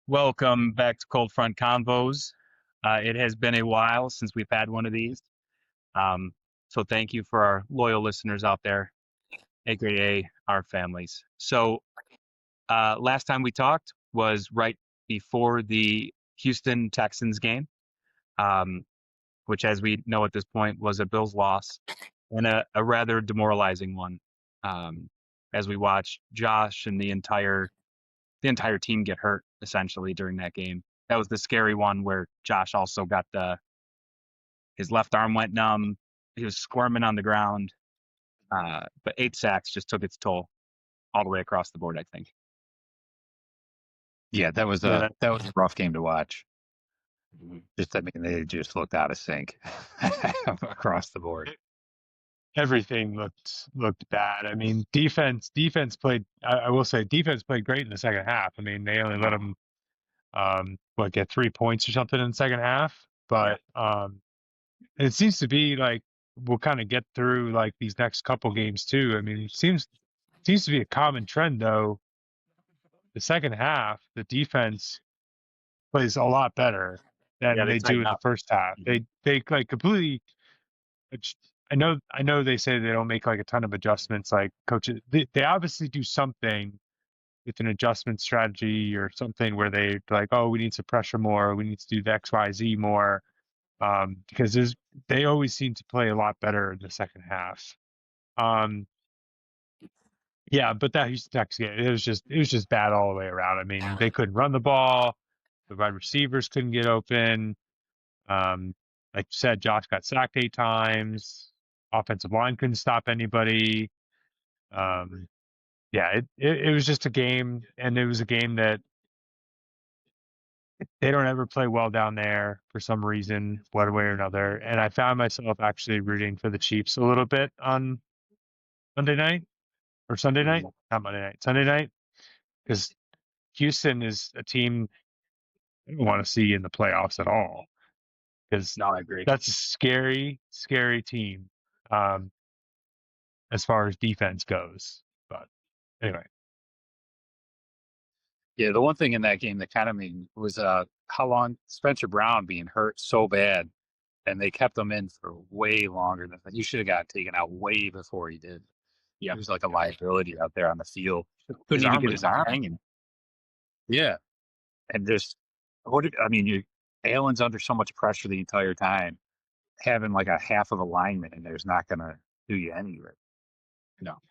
Welcome back to Cold Front Convos. It has been a while since we've had one of these. Um, so thank you for our loyal listeners out there, aka our families. Last time we talked was right before the Houston Texans game, um, which, as we know at this point, was a Bills loss and a rather demoralizing one. Um, as we watched Josh and the entire team get hurt essentially during that game. That was the scary one where Josh also got his left arm went numb. He was squirming on the ground. But 8 sacks just took its toll all the way across the board, I think. Yeah, that was Yeah, a that was a rough game to watch. Mhm. They just looked out of sync across the board. everything looked bad. I mean, defense played. I will say, defense played great in the second half. I mean, they only let them get 3 points or something in the second half. Yeah. But it seems to be like we'll kind of get through like these next couple games too. I mean, it seems to be a common trend though. The second half, the defense plays a lot better Yeah, than they they do tighten in the up. first half. Mhm. They like completely. I know they say they don't make like a ton of adjustments. Like coaches, they obviously do something with an adjustment strategy or something where they like, oh, we need to pressure more, we need to do the X, Y, Z more. Because they always seem to play a lot better in the second half. Um, yeah, but that Houston Texas game, it was just bad all the way around. I mean, they couldn't run the ball, the wide receivers couldn't get open. Um, like you said, Josh got sacked 8 times. Offensive line couldn't stop anybody. Um, yeah, it was just a game, and it was a game that they don't ever play well down there for some reason, one way or another. And I found myself actually rooting for the Chiefs a little bit on Monday night or Sunday night, Mhm. not Monday night, Sunday night, because Houston is a team I don't want to see in the playoffs at all, because No, I agree. that's a scary, scary team um, as far as defense goes. But anyway, Yeah, the one thing in that game that kind of made was how long Spencer Brown being hurt so bad, and they kept him in for way longer than he should have got taken out way before he did. He Yeah. was like a liability out there on the field. Couldn't His even arm get was his just arm. hanging. Yeah, and just I mean, Allen's under so much pressure the entire time. Having like a half of a lineman in there is not going to do you any good. No,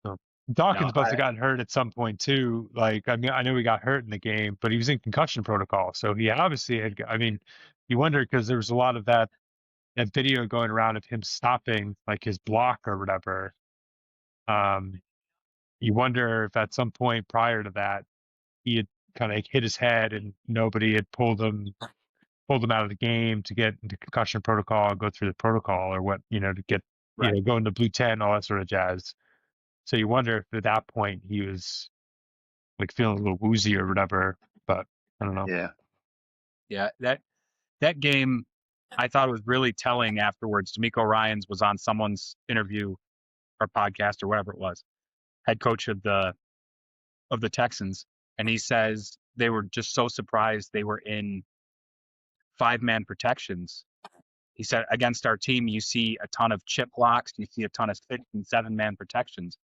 so no, Dawkins must have gotten hurt at some point too. Like, I mean, I know he got hurt in the game, but he was in concussion protocol, so he obviously had. I mean, you wonder because there was a lot of that video going around of him stopping like his block or whatever. Um, you wonder if at some point prior to that he had kind of hit his head and nobody had pulled him out of the game to get into concussion protocol, go through the protocol or what, to get, right. go into blue 10, all that sort of jazz. So you wonder if at that point he was like feeling a little woozy or whatever, but I don't know. Yeah. Yeah, that game, I thought it was really telling afterwards. D'Amico Ryans was on someone's interview or podcast or whatever it was, head coach of the Texans, and he says they were just so surprised they were in 5-man protections. He said against our team, you see a ton of chip blocks, you see a ton of 6 and 7-man protections.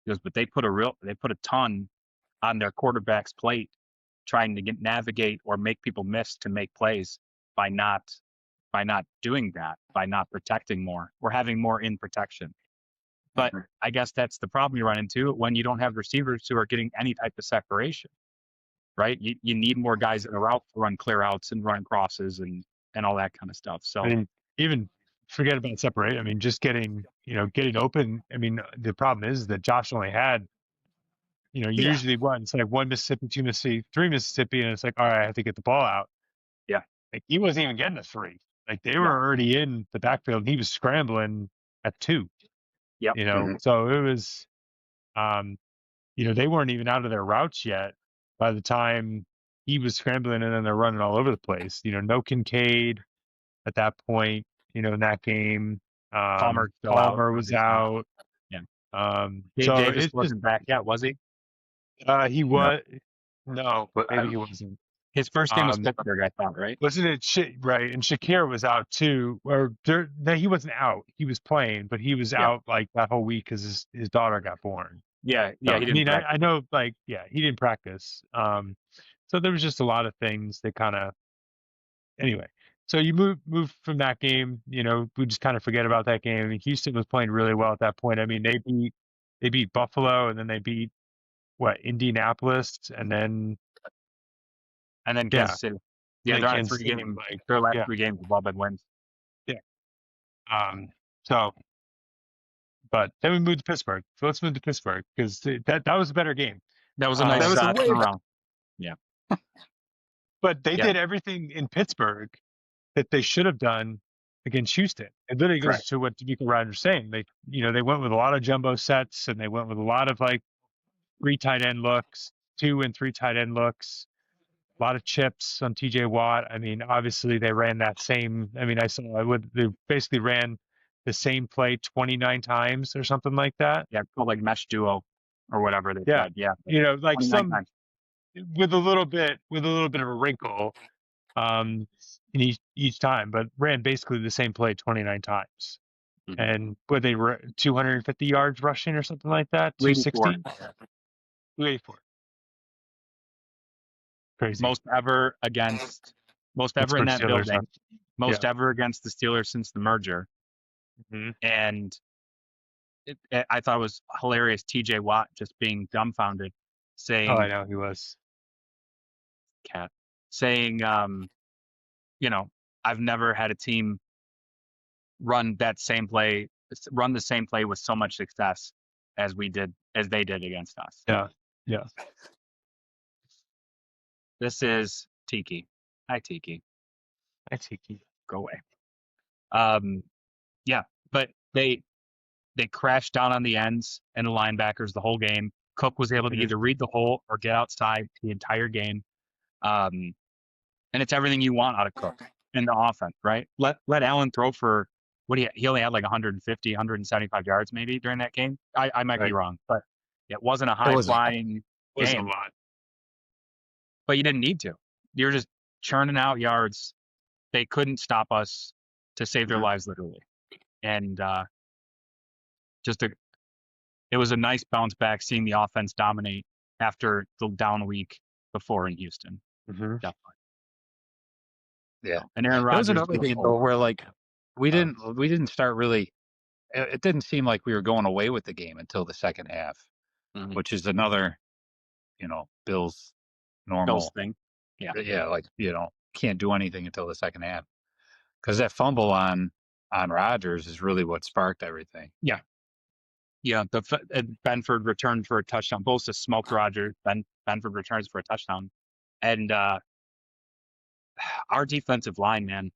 He goes, but they put a ton on their quarterback's plate, trying to navigate or make people miss to make plays by not doing that, by not protecting more or having more in protection. But I guess that's the problem you run into when you don't have receivers who are getting any type of separation, right? You need more guys in the route to run clear outs and run crosses and all that kind of stuff. I So mean, even forget about separate. I mean, just getting open. I mean, the problem is that Josh only had, yeah, usually what, it's like one Mississippi, two Mississippi, three Mississippi, and it's like, all right, I have to get the ball out. yeah, Like he wasn't even getting a three. Like they were yeah, already in the backfield and he was scrambling at two, yep, Mhm. So it was um, they weren't even out of their routes yet by the time he was scrambling and then they're running all over the place. No Kincaid at that point, in that game. Palmer's still out, Palmer was obviously. out. Yeah, Gabe So Davis it's just wasn't back yet, was he? he No, was no, but maybe he wasn't. His first game was Um, Pittsburgh, I thought, right? wasn't it shit right? And Shakir was out too, or no, he wasn't out. He was playing, but he was Yeah. out like that whole week because his daughter got born. Yeah, So, he I didn't mean, I practice. know, like, yeah, he didn't practice. So there was just a lot of things that kind of, anyway. So you move from that game, we just kind of forget about that game. I mean, Houston was playing really well at that point. I mean, they beat Buffalo, and then they beat Indianapolis, and then And then yeah, Kansas City. and Yeah, then they're on a Kansas City. 3-game. Like, Their last yeah, 3 games have all been wins. yeah. So, but then we moved to Pittsburgh. So let's move to Pittsburgh because that was a better game. That was a That nice was a way turnaround. But they Yeah. did everything in Pittsburgh that they should have done against Houston. It literally goes Correct. to what D'Amico Ryder's saying. They went with a lot of jumbo sets, and they went with a lot of like 3 tight end looks, 2 and 3 tight end looks, a lot of chips on TJ Watt. I mean, obviously they ran that same. I mean, they basically ran the same play 29 times or something like that. Yeah, called like mesh duo or whatever they Yeah. said. Yeah. Like 29 times. with a little bit of a wrinkle in each time, but ran basically the same play 29 times. Mhm. And were they 250 yards rushing or something like that? 260? 284. Crazy. Most ever in Pittsburgh that Steelers, building. huh? Most ever against the Steelers since the merger. Mm-hmm. And I thought it was hilarious. TJ Watt just being dumbfounded, saying, Oh, I know he was. "Cat," saying, I've never had a team run the same play with so much success as they did against us. Yeah. Yeah. This is Tiki. Hi, Tiki. I take you. Go away. Yeah, but they crashed down on the ends and the linebackers the whole game. Cook was able to either read the hole or get outside the entire game. And it's everything you want out of Cook in the offense, right? Let Allen throw for he only had like 150, 175 yards maybe during that game. I might be wrong, but it wasn't a high flying Wasn't game, a lot. but you didn't need to. You're just churning out yards. They couldn't stop us to save their lives, literally. And it was a nice bounce back seeing the offense dominate after the down week before in Houston. Mm-hmm. Definitely. Yeah. And Aaron There Rodgers. was another game though where like we didn't start really. It didn't seem like we were going away with the game until the second half, Mhm. which is another, Bills normal Bills thing. Yeah. Yeah, like can't do anything until the second half because that fumble on Rodgers is really what sparked everything. Yeah. Benford returned for a touchdown. Bosa smoked Rodgers. Benford returns for a touchdown, and our defensive line, man,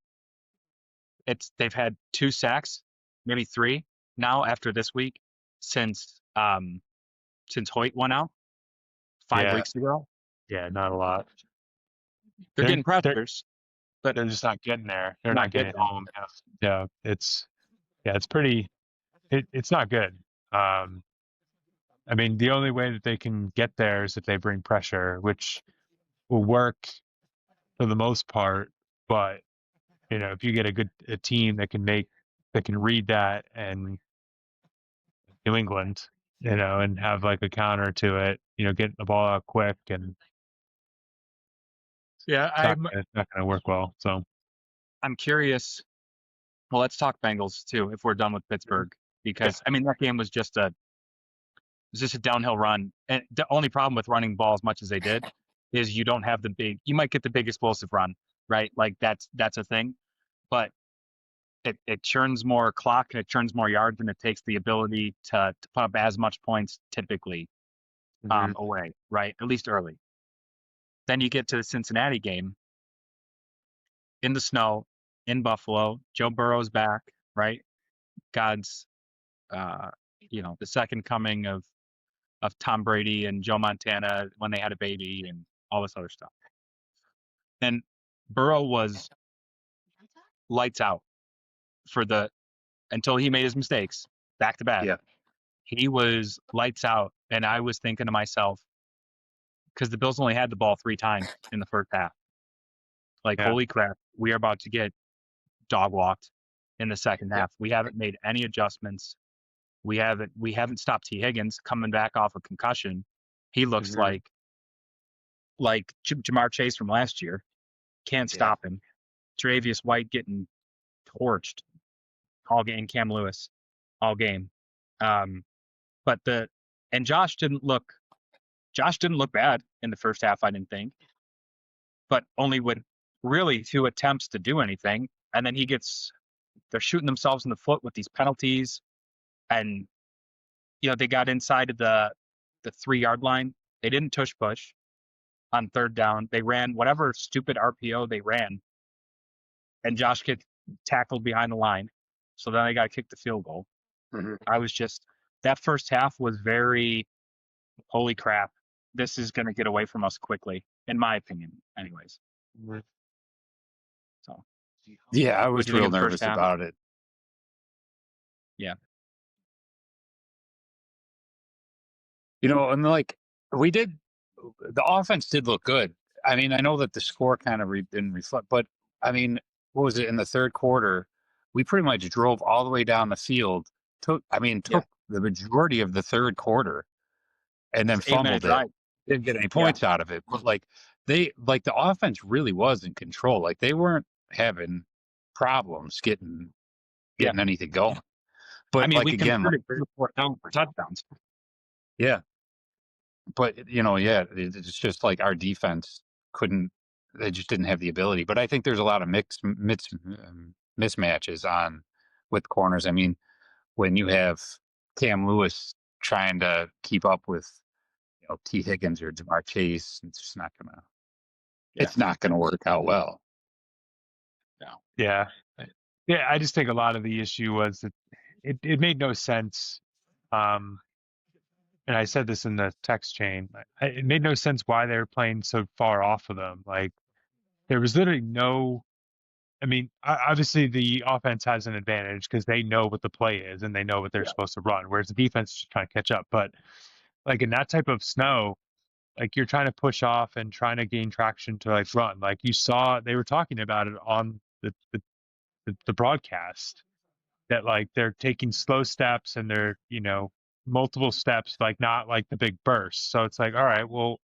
they've had 2 sacks, maybe 3 now after this week since Hoyt went out 5 weeks ago. Yeah, not a lot. They're getting pressures, but they're just not getting there. They're not not getting getting home. Yeah, it's pretty. It's not good. I mean, the only way that they can get there is if they bring pressure, which will work for the most part. But if you get a team that can read that, and New England, and have like a counter to it, get the ball out quick, and Yeah, it's not going to work well. So I'm curious. Well, let's talk Bengals too if we're done with Pittsburgh, because I mean that game was just a downhill run, and the only problem with running ball as much as they did is you don't have you might get the big explosive run, right? Like that's a thing, but it churns more clock and it churns more yards, and it takes the ability to put up as much points typically away, right? At least early. Then you get to the Cincinnati game in the snow in Buffalo. Joe Burrow's back, right? God's, the second coming of Tom Brady and Joe Montana when they had a baby and all this other stuff. And Burrow was lights out until he made his mistakes back to back. Yeah. He was lights out. And I was thinking to myself, because the Bills only had the ball 3 times in the first half. Like, Yeah. holy crap, we are about to get dog walked in the second half. We haven't made any adjustments. We haven't stopped T. Higgins coming back off a concussion. He looks Mhm. like Jamar Chase from last year. Can't Yeah. stop him. Travius White getting torched all game. Cam Lewis all game. Um, but Josh didn't look bad in the first half. I didn't think, but only with really 2 attempts to do anything, and then they're shooting themselves in the foot with these penalties, and they got inside of the 3-yard line. They didn't tush push on third down. They ran whatever stupid RPO they ran, and Josh gets tackled behind the line. So then they got to kick the field goal. Mhm. That first half was very, holy crap, this is going to get away from us quickly, in my opinion, anyways. So, Yeah, I what was do you think real of the first nervous half? about it. Yeah. And like the offense did look good. I mean, I know that the score kind of didn't reflect, but I mean, what was it in the third quarter? We pretty much drove all the way down the field. Took Yeah. the majority of the third quarter, and then It's 8-minute fumbled it. drive. Didn't get any Yeah. points out of it. But like the offense really was in control. Like they weren't having problems getting Yeah. anything going. I But mean, like we again, converted 4 touchdowns. yeah. But yeah, it's just like our defense couldn't. They just didn't have the ability. But I think there's a lot of mismatches on with corners. I mean, when you have Cam Lewis trying to keep up with T. Higgins or Jamar Chase, it's just not gonna. Yeah. It's not gonna work out well. No. Yeah. Yeah. I just think a lot of the issue was that it made no sense. And I said this in the text chain. It made no sense why they were playing so far off of them. Like there was literally no. I mean, obviously the offense has an advantage because they know what the play is and they know what they're Yeah. supposed to run, whereas the defense is just trying to catch up. But like in that type of snow, like you're trying to push off and trying to gain traction to like run. Like you saw, they were talking about it on the broadcast that like they're taking slow steps and they're multiple steps, like not like the big bursts. So it's like, all right, well,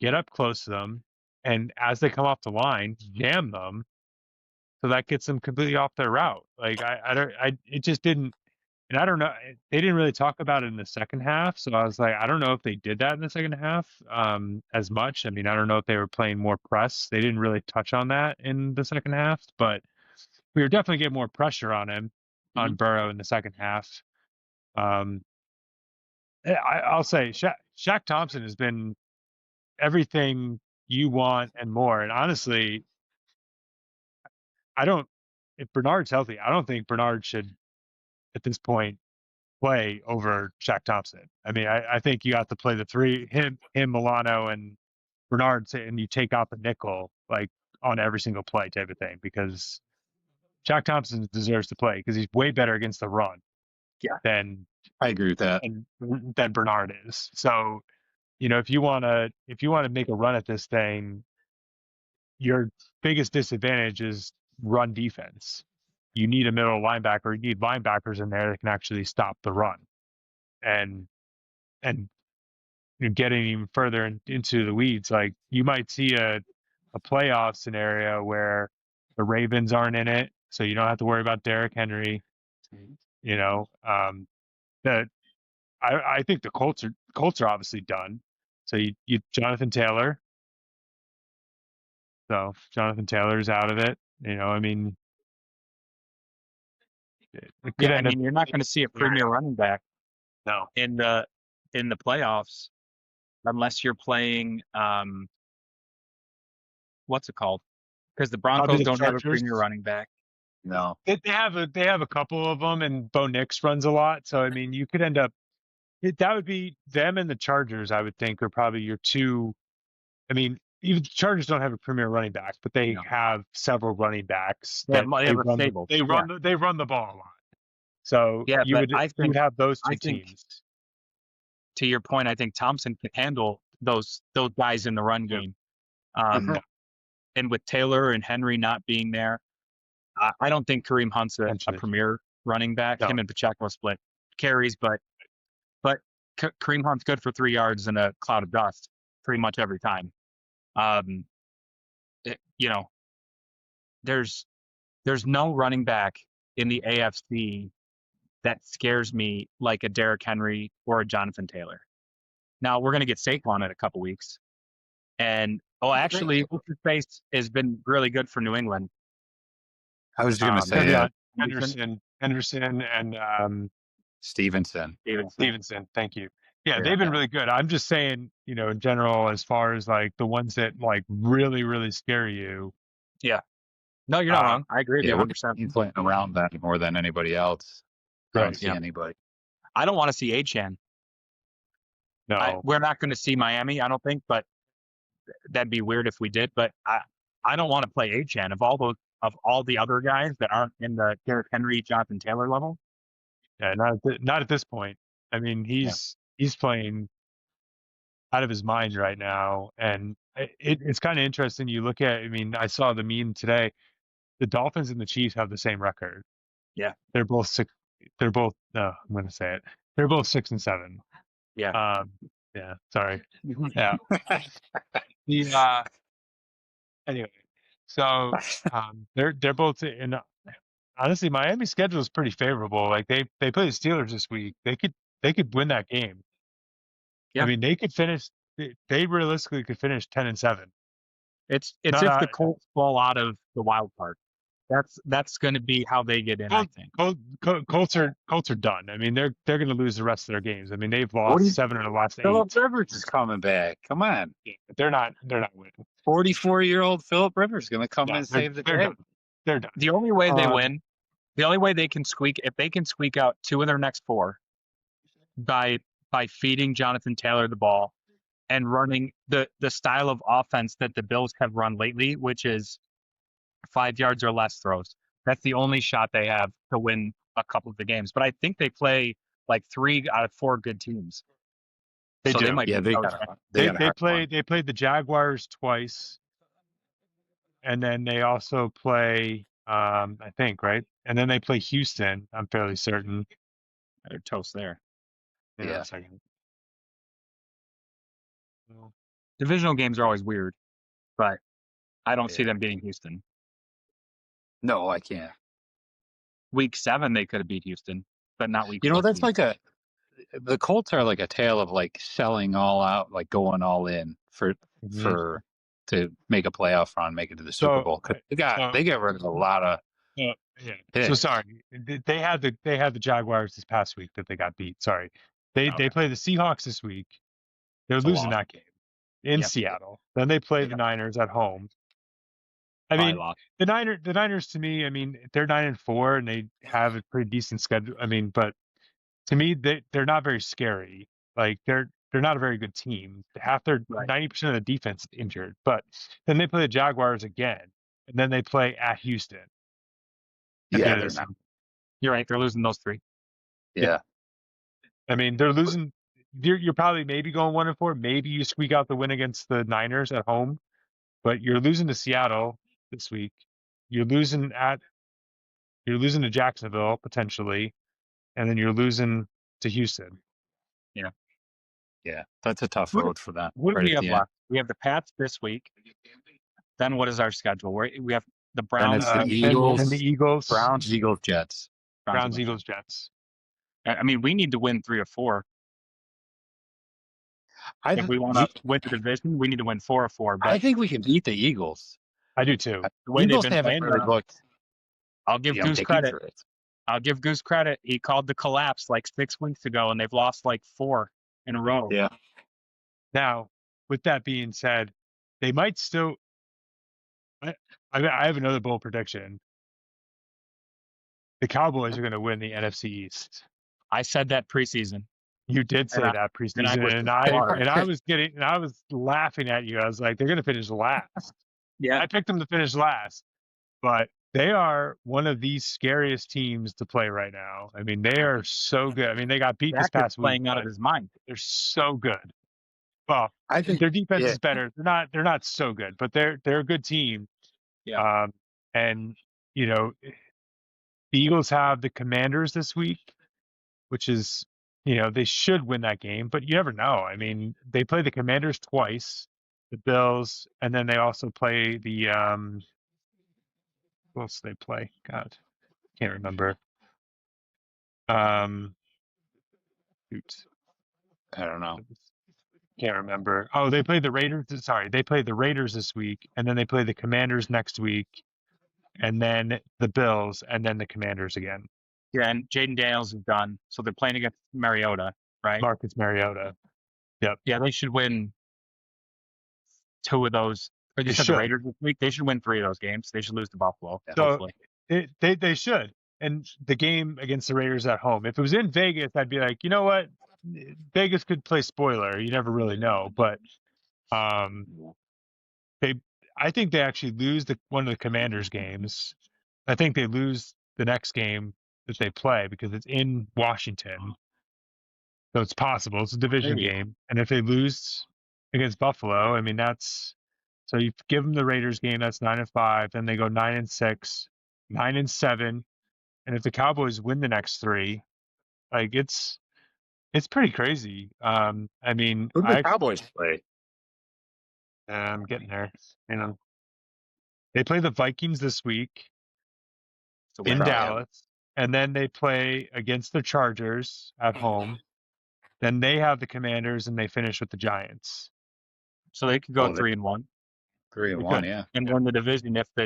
get up close to them, and as they come off the line, jam them, so that gets them completely off their route. Like I don't, it just didn't. And I don't know, they didn't really talk about it in the second half. So I was like, I don't know if they did that in the second half as much. I mean, I don't know if they were playing more press. They didn't really touch on that in the second half, but we were definitely getting more pressure on him, on Mhm. Burrow in the second half. Um, I'll say Shaq Thompson has been everything you want and more. And honestly, if Bernard's healthy, I don't think Bernard should at this point play over Shaq Thompson. I mean, I think you have to play the three, him, Milano, and Bernard, and you take out the nickel like on every single play type of thing, because Shaq Thompson deserves to play because he's way better against the run Yeah. than I agree with that. than Bernard is. So, if you want to make a run at this thing, your biggest disadvantage is run defense. You need a middle linebacker. You need linebackers in there that can actually stop the run. And getting even further into the weeds, like you might see a playoff scenario where the Ravens aren't in it, so you don't have to worry about Derrick Henry. That I think the Colts are obviously done. So you Jonathan Taylor. So Jonathan Taylor's out of it. I mean, it could Yeah. I end up. mean, you're not going to see a premier running back No, in the playoffs unless you're playing what's it called? Because the probably Broncos the don't have a Chargers. premier running back. No. They have a couple of them, and Bo Nix runs a lot. So I mean, you could end up. That would be them and the Chargers. I would think are probably your two. I mean, even the Chargers don't have a premier running back, but they No. have several running backs They have, that they they have a run. stable. They run the ball a lot. So Yeah, you but would have those two I think teams. to your point, I think Thompson can handle those guys in the run Yeah. game. Mhm. and with Taylor and Henry not being there, I don't think Kareem Hunt's a Potentially. premier running back. No. Him and Pacheco split carries, but Kareem Hunt's good for 3 yards in a cloud of dust pretty much every time. You know, there's no running back in the AFC that scares me like a Derrick Henry or a Jonathan Taylor. Now we're going to get Saquon in a couple weeks, and actually, what's his face has been really good for New England. I was just going to say Henderson, that. Henderson, and Stevenson. Stevenson. Thank you. Yeah, Yeah. they've been really good. I'm just saying, in general, as far as like the ones that like really, really scare you. Yeah. No, you're not wrong. I agree with you we're 100%. playing around that more than anybody else. I don't see anybody. I don't want to see Achane. No, we're not going to see Miami, I don't think, but that'd be weird if we did. But I don't want to play Achane of all the other guys that aren't in the Derrick Henry, Jonathan Taylor level. Yeah, not at this point. I mean, he's playing out of his mind right now, and it's kind of interesting. You look at, I mean, I saw the meme today. The Dolphins and the Chiefs have the same record. Yeah, they're both six. They're both. No, I'm going to say it. They're both 6-7. Yeah. Yeah. Sorry. Yeah. Anyway, so they're both in. Honestly, Miami's schedule is pretty favorable. Like they play the Steelers this week. They could win that game. Yeah. I mean, they could finish. They realistically could finish 10-7. It's if the Colts fall out of the wild card. That's going to be how they get in. I think Colts are done. I mean, they're going to lose the rest of their games. I mean, they've lost 7 of the last 8. Philip Rivers is coming back. Come on, they're not winning. 44-year-old Philip Rivers is going to come in and save the day. They're done. The only way they win, the only way they can if they can squeak out 2 of their next 4 by feeding Jonathan Taylor the ball and running the style of offense that the Bills have run lately, which is 5 yards or less throws. That's the only shot they have to win a couple of the games. But I think they play like 3 out of 4 good teams. They do. They played the Jaguars twice, and then they also play, I think, right? And then they play Houston. I'm fairly certain. They're toast there. Yeah. A second. Divisional games are always weird, but I don't see them beating Houston. No, I can't. Week 7 they could have beat Houston, but not week. That's like the Colts are like a tale of like selling all out, like going all in for to make a playoff run, make it to the Super Bowl. They get rid of a lot of. Picks. So sorry, they had the Jaguars this past week that they got beat. Sorry, they play the Seahawks this week. They're losing that game in Seattle. Then they play the Niners at home. I mean, the Niners to me, I mean, they're 9-4 and they have a pretty decent schedule. I mean, but to me, they're not very scary. Like they're not a very good team. Half their 90% of the defense is injured. But then they play the Jaguars again, and then they play at Houston. Yeah, they're not. You're right. They're losing those 3. Yeah. I mean, they're losing. You're probably maybe going 1-4. Maybe you squeak out the win against the Niners at home, but you're losing to Seattle this week. You're losing to Jacksonville potentially, and then you're losing to Houston. Yeah. Yeah, that's a tough road for them. What do we have left? We have the Pats this week. Then what is our schedule? We have the Browns, the Eagles, and the Eagles, Browns, Eagles, Jets. Browns, Eagles, Jets. I mean, we need to win 3 or 4. If we want to win the division, we need to win 4 or 4. But I think we can beat the Eagles. I do too. The way Eagles haven't really looked. I'll give Goose credit. I'll give Goose credit. He called the collapse like 6 weeks ago, and they've lost like 4 in a row. Yeah. Now, with that being said, they might still. I have another bold prediction. The Cowboys are going to win the NFC East. I said that preseason. You did say that preseason, and I was laughing at you. I was like, they're going to finish last. Yeah, I picked them to finish last, but they are one of the scariest teams to play right now. I mean, they are so good. I mean, they got beat this past week. Playing out of his mind. They're so good. Well, I think their defense yeah, is better. They're not so good, but they're a good team. Yeah. And you know, the Eagles have the Commanders this week, which is, they should win that game, but you never know. I mean, they play the Commanders twice, the Bills, and then they also play the who else do they play? God, can't remember. Um, shoot, I don't know. can't remember. Oh, they play the Raiders. Sorry, they play the Raiders this week, and then they play the Commanders next week, and then the Bills, and then the Commanders again. Yeah, and Jaden Daniels is done, so they're playing against Mariota, right? Marcus Mariota. Yep, Yeah, they should win 2 of those. Or you they said the should. Raiders this week. They should win 3 of those games. They should lose to Buffalo, So hopefully. they should. And the game against the Raiders at home, if it was in Vegas, I'd be like, you know what, Vegas could play spoiler. You never really know, but um, they, I think they actually lose one of the Commanders games. I think they lose the next game that they play because it's in Washington, so it's possible. It's a division Maybe. game, and if they lose against Buffalo, I mean that's so you give them the Raiders game. That's 9-5. Then they go 9-6, 9-7. And if the Cowboys win the next 3, like it's pretty crazy. I mean, Who do the Cowboys play? I'm getting there. They play the Vikings this week So in win. Dallas, and then they play against the Chargers at home. Then they have the Commanders, and they finish with the Giants. So they could go Oh, 3-1 3 and They 1, could. yeah. and win the division if the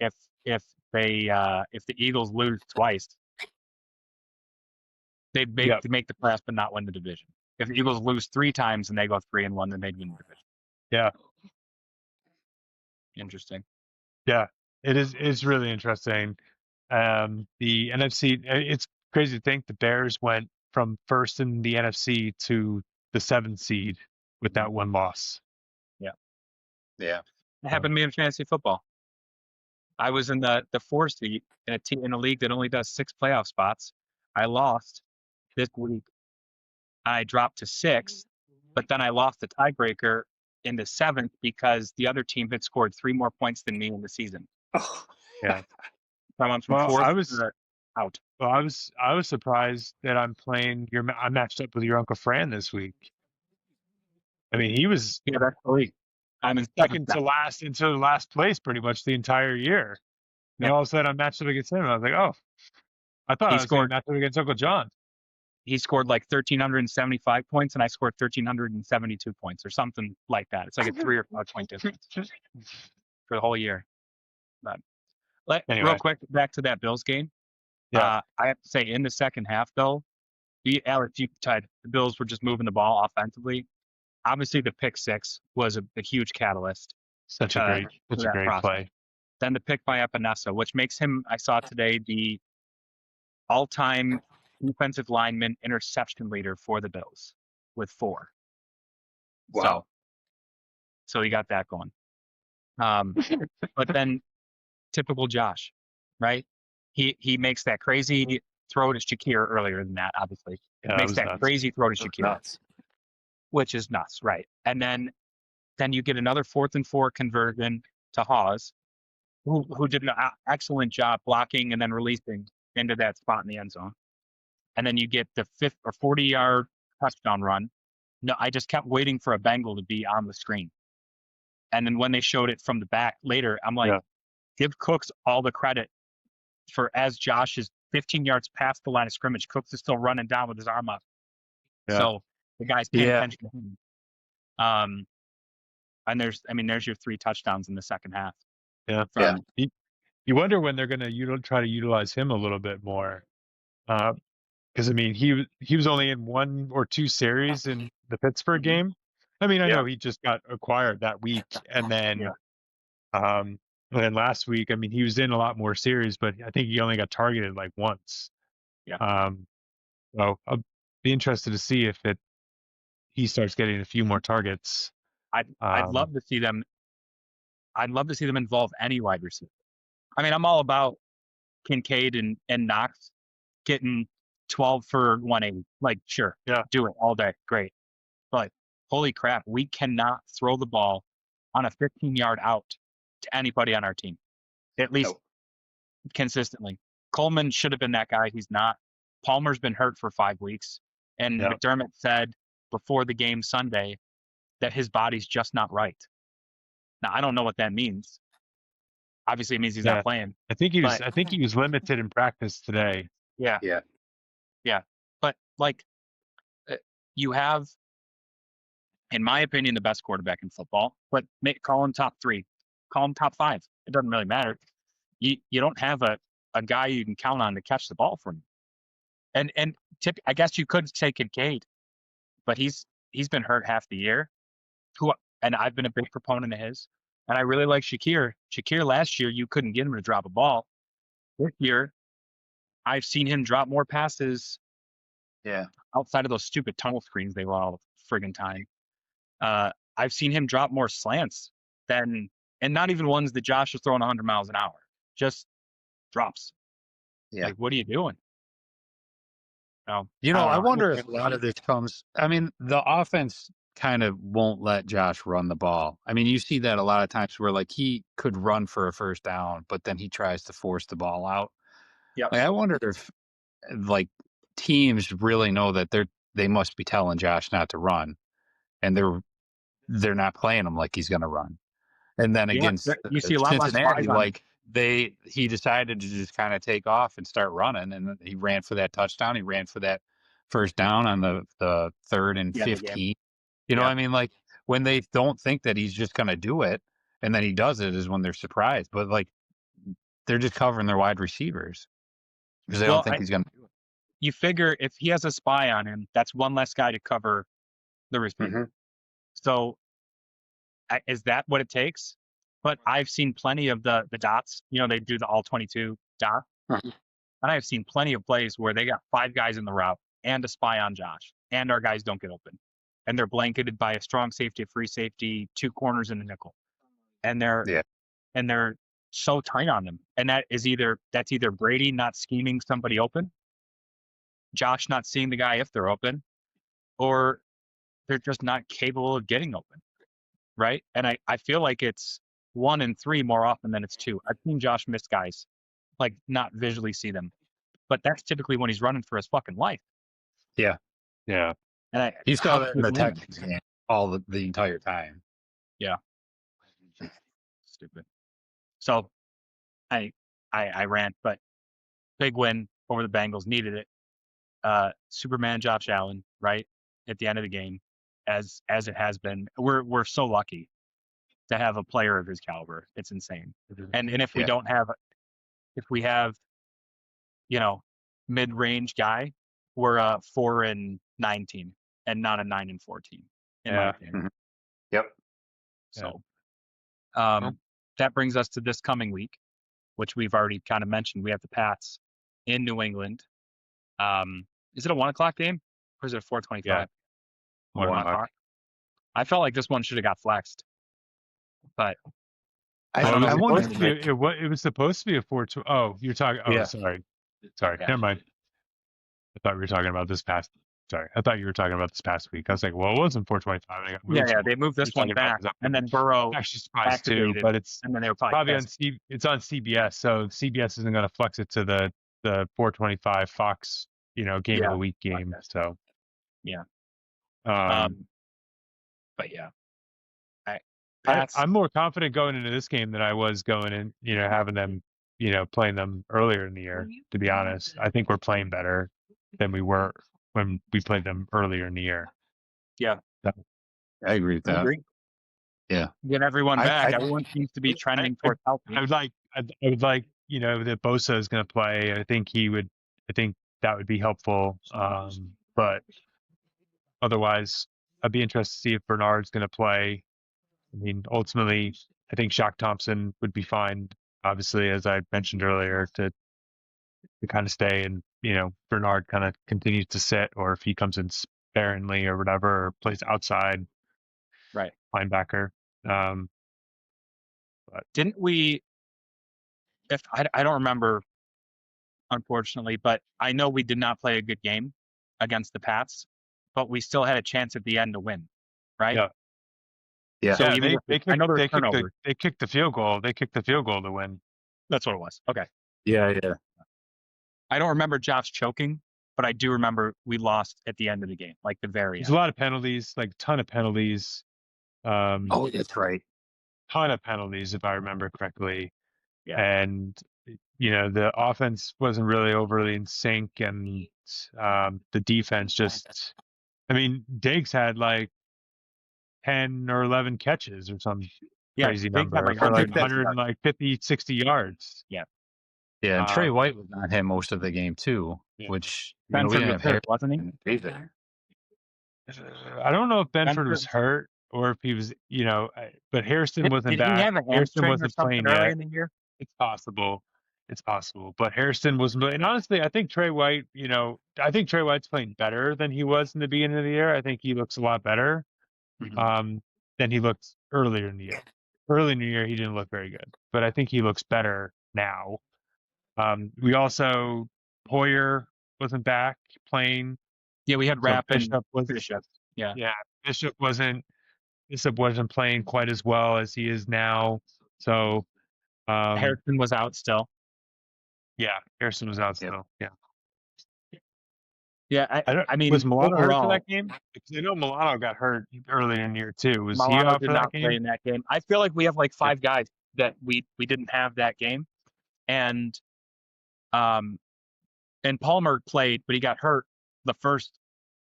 if the Eagles lose twice. They Yep. make the playoffs but not win the division. If the Eagles lose 3 times and they go 3-1, then they'd win the division. Yeah. Interesting. Yeah, it's really interesting. The NFC, it's crazy to think the Bears went from first in the NFC to the 7th seed with that one loss. Yeah. It happened to me in fantasy football. I was in the 4 seed in a league that only does 6 playoff spots. I lost this week. I dropped to 6, but then I lost the tiebreaker in the 7th because the other team had scored 3 more points than me in the season. Oh. Yeah. So I went from Well, 4th to out. Well, I was surprised that I matched up with your Uncle Fran this week. I mean, he was Yeah, that's the league. I'm in 7th second now. to last into last place pretty much the entire year. And Yeah. all of a sudden I matched up against him. And I was like, oh, I thought He I was going scored- to match up against Uncle John. He scored like 1,375 points, and I scored 1,372 points, or something like that. It's like a 3 or 5 point difference for the whole year. But Anyway. real quick, back to that Bills game. Yeah. I have to say, in the second half, though, Alex, you tied. The Bills were just moving the ball offensively. Obviously, the pick 6 was a huge catalyst. Such a great process. play. Then the pick by Epinesa, which makes him, I saw today, the all-time defensive lineman interception leader for the Bills with 4. Wow. So he got that going. But then typical Josh, right? He makes that crazy throw to Shakir earlier than that, obviously. Yeah, Makes that nuts. crazy throw to Shakir, Nuts. which is nuts, right? And then you get another 4th and 4 conversion to Hawes, who did an excellent job blocking and then releasing into that spot in the end zone. And then you get the 50 or 40-yard touchdown run. No, I just kept waiting for a Bengal to be on the screen. And then when they showed it from the back later, I'm like, give Cooks all the credit for as Josh is 15 yards past the line of scrimmage, Cooks is still running down with his arm up. Yeah. So the guy's paying Yeah. attention to him. And there's your 3 touchdowns in the second half. Yeah. From- You wonder when they're going to try to utilize him a little bit more. Because I mean, he was only in 1 or 2 series in the Pittsburgh game. I mean, I know he just got acquired that week, and then, and then last week, I mean, he was in a lot more series, but I think he only got targeted like once. Yeah. So I'll be interested to see if he starts getting a few more targets. I'd love to see them. I'd love to see them involve any wide receiver. I mean, I'm all about Kincaid and Knox getting 12 for 180. Like, sure, do it all day, great. But holy crap, we cannot throw the ball on a 15-yard out to anybody on our team, at least consistently. Coleman should have been that guy. He's not. Palmer's been hurt for 5 weeks. And Yeah. McDermott said before the game Sunday that his body's just not right. Now, I don't know what that means. Obviously, it means he's Yeah. not playing. I think he was. But- I think he was limited in practice today. Yeah. Yeah. Yeah. But, like, you have, in my opinion, the best quarterback in football. But call him top 3. Call him top 5. It doesn't really matter. You don't have a guy you can count on to catch the ball from. And I guess you could say Kincaid, but he's been hurt half the year. And I've been a big proponent of his. And I really like Shakir. Shakir last year, you couldn't get him to drop a ball. This year, I've seen him drop more passes. Yeah. Outside of those stupid tunnel screens they run all the friggin' time. I've seen him drop more slants and not even ones that Josh is throwing 100 miles an hour. Just drops. Yeah. Like, what are you doing? No, I wonder if a lot of this comes. I mean, the offense kind of won't let Josh run the ball. I mean, you see that a lot of times where like he could run for a first down, but then he tries to force the ball out. Yeah. Like, I wonder if like teams really know that they must be telling Josh not to run, and they're not playing him like he's going to run. And then against you see a lot less Cincinnati, spies on like he decided to just kind of take off and start running, and he ran for that touchdown. He ran for that first down on the 3rd and 15. You know what I mean? Like when they don't think that he's just going to do it, and then he does it, is when they're surprised. But like they're just covering their wide receivers because they don't think he's going to do it. You figure if he has a spy on him, that's one less guy to cover the receiver. So is that what it takes? But I've seen plenty of the dots. They do the all 22 dot. And I've seen plenty of plays where they got 5 guys in the route and a spy on Josh, and our guys don't get open. And they're blanketed by a strong safety, a free safety, 2 corners and a nickel. And they're so tight on them. And that's either Brady not scheming somebody open, Josh not seeing the guy if they're open, or they're just not capable of getting open. Right. And I feel like it's 1 and 3 more often than it's 2. I've seen Josh miss guys, like not visually see them, but that's typically when he's running for his fucking life. Yeah. Yeah. And you saw that in the Texans game all the entire time. Yeah. Stupid. So I rant, but big win over the Bengals, needed it. Superman Josh Allen, right at the end of the game, as it has been. We're so lucky to have a player of his caliber. It's insane. And if we don't have, if we have, mid-range guy, we're a 4-19 and not a 9-14 in my opinion. Yep. So that brings us to this coming week, which we've already kind of mentioned. We have the Pats in New England. Is it a 1:00 game or is it a 4:25? Yeah. 1:00. I felt like this one should have got flexed, but I wonder. It was supposed to be a 4-2. Oh, you're talking. Oh, Yeah. sorry. Yeah. Never mind. I thought we were talking about this past. Sorry, I thought you were talking about this past week. I was like, well, it wasn't 4:25. Yeah, they moved this one back, and then Burrow I'm actually surprised too, but it's and then they were probably on it's on CBS, so CBS isn't going to flex it to the 4:25 Fox, game of the week game. So yeah, but yeah, I'm more confident going into this game than I was going in, having them, playing them earlier in the year. To be honest, I think we're playing better than we were when we played them earlier in the year. Yeah, so, I agree with that. Yeah, get everyone back. Everyone seems to be trending towards healthy. I would like, that Bosa is going to play. I think that would be helpful. But otherwise, I'd be interested to see if Bernard's going to play. I mean, ultimately, I think Shaq Thompson would be fine. Obviously, as I mentioned earlier, to kind of stay, and Bernard kind of continues to sit, or if he comes in sparingly or whatever, or plays outside, right, linebacker. But didn't we? If I don't remember, unfortunately, but I know we did not play a good game against the Pats, but we still had a chance at the end to win. right? Yeah. Yeah. So Yeah, even if I know there were turnovers. they kicked the field goal. They kicked the field goal to win. That's what it was. Okay. Yeah. I don't remember Josh choking, but I do remember we lost at the end of the game, like the very There's end. a lot of penalties, like ton of penalties. Oh, that's right. Ton of penalties, if I remember correctly. Yeah. And the offense wasn't really overly in sync, and the defense just. I mean, Diggs had like 10 or 11 catches or some Yeah. crazy Diggs had number like for like 100. 150, 60 yards. Yeah. Yeah, and Trey Um, White was on him most of the game too, yeah. which we Benford didn't was have hurt, wasn't he? David. I don't know if Benford was Benford, hurt or if he was, but Harrison wasn't did he back. have a Harrison hamstring or wasn't something playing early yet. in the year? It's possible. It's possible. But Harrison wasn't really, and honestly, I think Trey White, I think Trey White's playing better than he was in the beginning of the year. I think he looks a lot better Mhm. than he looked earlier in the year. Early in the year, he didn't look very good, but I think he looks better now. We also, Hoyer wasn't back playing. Yeah, we had So Rapp and Bishop. Yeah. Yeah, Bishop wasn't playing quite as well as he is now. So, Harrison was out still. yeah, Harrison was out Yep. still. Yeah. Yeah, I mean, Was Milano hurt for overall, that game? Because I know Milano got hurt earlier in the year too. Was he Milano out did for that not play game? in that game. I feel like we have like 5 guys that we didn't have that game, and um, and Palmer played, but he got hurt the first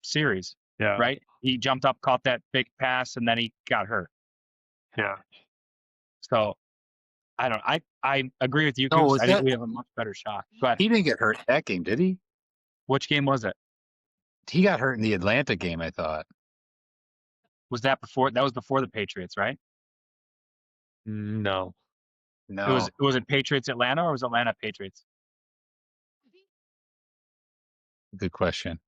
series. Yeah. Right? He jumped up, caught that big pass, and then he got hurt. Yeah. So I don't. I agree with you, No, Goose. was I think that we have a much better shot. But he didn't get hurt that game, did he? which game was it? He got hurt in the Atlanta game, I thought. Was that before? That was before the Patriots, right? No. No. Was it Patriots Atlanta or was it Atlanta Patriots? Good question.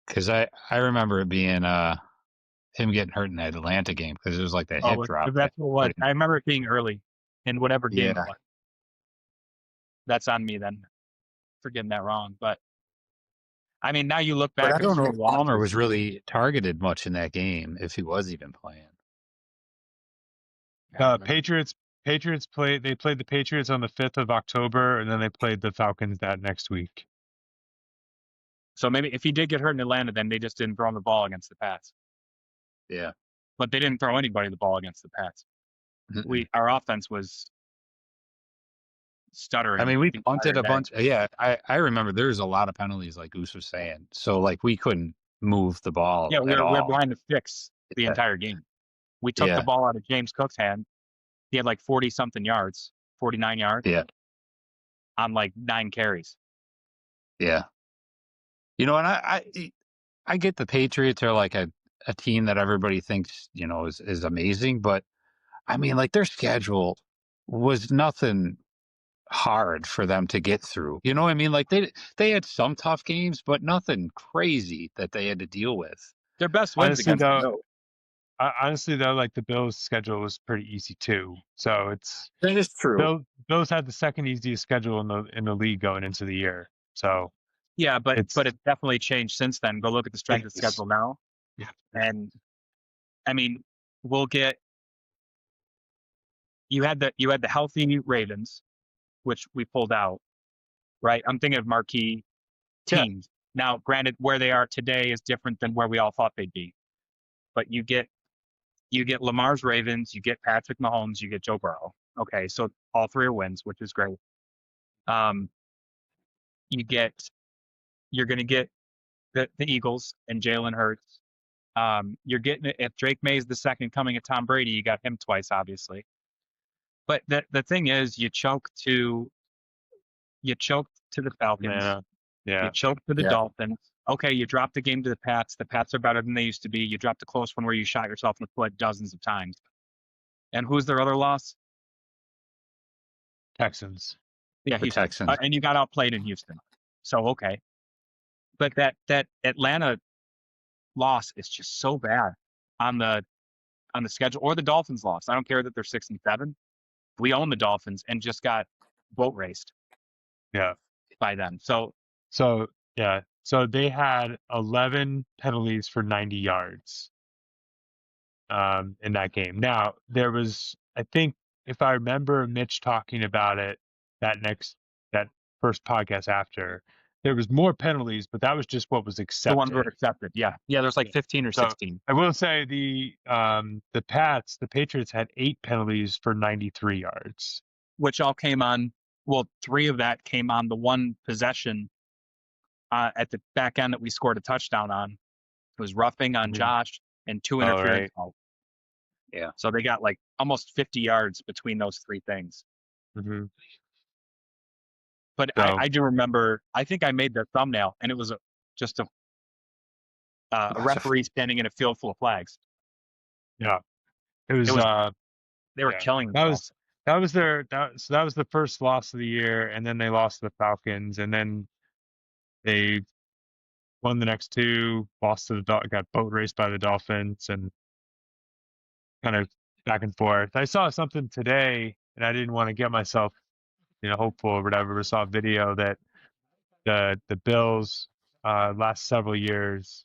Because I remember it being him getting hurt in that Atlanta game because it was like that hip drop. That's what it was. I remember it being early in whatever game it Yeah. was. That's on me then, for getting that wrong. But I mean, now you look But back I at don't some know of if the Palmer losses. was really targeted much in that game, if he was even playing. Patriots played. They played the Patriots on the 5th of October, and then they played the Falcons that next week. So maybe if he did get hurt in Atlanta, then they just didn't throw him the ball against the Pats. Yeah. But they didn't throw anybody the ball against the Pats. Our offense was stuttering. I mean, we punted a day. bunch. Yeah, I remember there's a lot of penalties, like Goose was saying. So like we couldn't move the ball. Yeah, we at were all. behind the sticks the Yeah. entire game. We took Yeah. the ball out of James Cook's hand. He had like 40 something yards, 49 yards. Yeah. On like 9 carries. Yeah. And I get the Patriots are like a team that everybody thinks, is amazing, but I mean, like their schedule was nothing hard for them to get through. You know what I mean? Like they had some tough games, but nothing crazy that they had to deal with. Their best wins against the Bills. Honestly, though, like the Bills' schedule was pretty easy too. So That is true. Bills had the second easiest schedule in the league going into the year. So yeah, but it's definitely changed since then. Go look at the strength of schedule now. Yeah, and I mean, you had the healthy Ravens, which we pulled out, right? I'm thinking of marquee teams. Now, granted, where they are today is different than where we all thought they'd be, but you get Lamar's Ravens, you get Patrick Mahomes, you get Joe Burrow. Okay, so all 3 are wins, which is great. You're going to get the Eagles and Jalen Hurts. You're getting it. If Drake May is the second coming of Tom Brady, you got him twice, obviously. But the thing is, you choke to the Falcons. Yeah. You choke to the Dolphins. Okay, you drop the game to the Pats. The Pats are better than they used to be. You dropped a close one where you shot yourself in the foot dozens of times. And who's their other loss? Texans. Yeah, The Houston. Texans. And you got outplayed in Houston. So okay. But that Atlanta loss is just so bad on the schedule, or the Dolphins loss. I don't care that they're 6-7. We own the Dolphins and just got boat raced. Yeah. By them. So yeah. So they had 11 penalties for 90 yards in that game. Now, there was, I think, if I remember Mitch talking about it that first podcast after, there was more penalties, but that was just what was The ones were accepted. accepted. Yeah. Yeah. There's like Yeah. 15 or So 16, I will say the Patriots had 8 penalties for 93 yards. which all came on. Well, 3 of that came on the one possession at the back end that we scored a touchdown on. It was roughing on Mhm. Josh and 2 Oh, interference right. calls. Yeah. So they got like almost 50 yards between those 3 things. Mm-hmm. But So I do remember, I think I made the thumbnail, and it was just a referee standing in a field full of flags. yeah, it It was was they were yeah. killing That themselves. was that was the first loss of the year, and then they lost to the Falcons, and then they won the next 2, lost to got boat raced by the Dolphins, and kind of back and forth. I saw something today, and I didn't want to get myself, hopeful or whatever, but saw a video that the Bills last several years